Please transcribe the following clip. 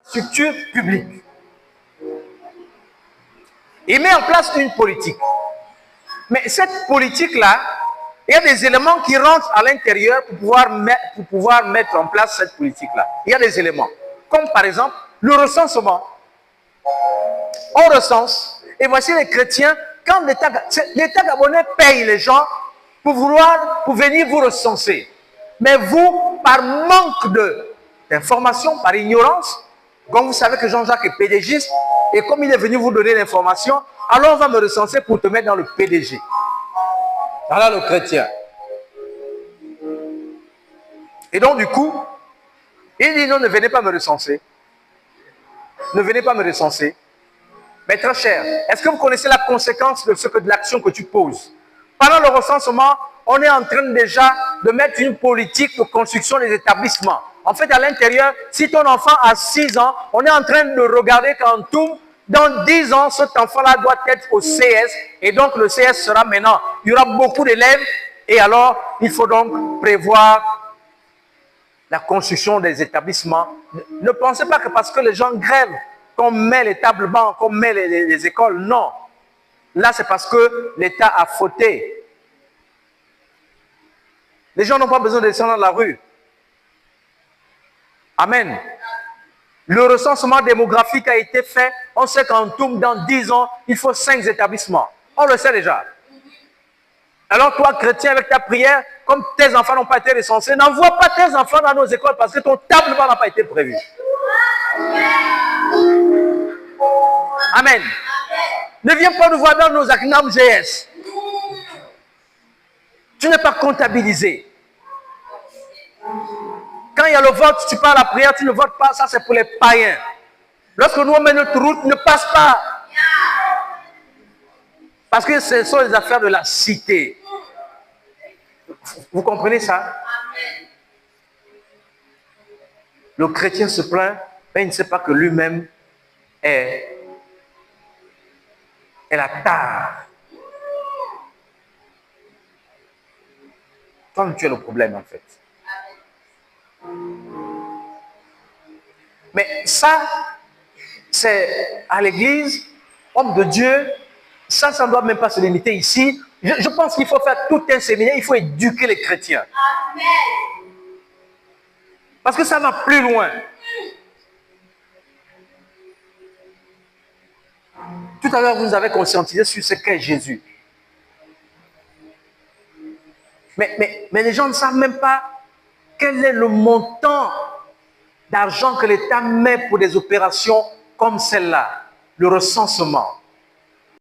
structure publique. Il met en place une politique. Mais cette politique-là, il y a des éléments qui rentrent à l'intérieur pour pouvoir mettre en place cette politique-là. Il y a des éléments. Comme par exemple, le recensement. On recense. Et voici les chrétiens, quand l'État gabonais paye les gens pour venir vous recenser. Mais vous, par manque d'information, par ignorance, comme vous savez que Jean-Jacques est PDGiste, et comme il est venu vous donner l'information, alors on va me recenser pour te mettre dans le PDG. Voilà le chrétien. Et donc du coup, il dit non, ne venez pas me recenser. Ne venez pas me recenser. Mais très cher, est-ce que vous connaissez la conséquence de l'action que tu poses? Pendant le recensement, on est en train déjà de mettre une politique de construction des établissements. En fait, à l'intérieur, si ton enfant a 6 ans, on est en train de regarder quand tout, dans 10 ans, cet enfant-là doit être au CS. Et donc, le CS sera maintenant. Il y aura beaucoup d'élèves. Et alors, il faut donc prévoir la construction des établissements. Ne pensez pas que parce que les gens grèvent, qu'on met les tables bancs, qu'on met les écoles. Non. Là, c'est parce que l'État a fauté. Les gens n'ont pas besoin de descendre dans la rue. Amen. Le recensement démographique a été fait. On sait qu'en tout, dans 10 ans, il faut 5 établissements. On le sait déjà. Alors toi, chrétien, avec ta prière, comme tes enfants n'ont pas été recensés, n'envoie pas tes enfants dans nos écoles parce que ton table-banc n'a pas été prévu. Amen. Ne viens pas nous voir dans nos ACNAM GS. Tu n'es pas comptabilisé. Quand il y a le vote, tu pars à la prière, tu ne votes pas, ça c'est pour les païens. Lorsque nous on met notre route, ne passe pas. Parce que ce sont les affaires de la cité. Vous comprenez ça? Le chrétien se plaint, mais il ne sait pas que lui-même est la tare. Toi, tu es le problème en fait. Mais ça, c'est à l'église, homme de Dieu, ça ne doit même pas se limiter ici. Je pense qu'il faut faire tout un séminaire, il faut éduquer les chrétiens. Parce que ça va plus loin. Tout à l'heure, vous nous avez conscientisé sur ce qu'est Jésus. Mais les gens ne savent même pas quel est le montant d'argent que l'État met pour des opérations comme celle-là, le recensement.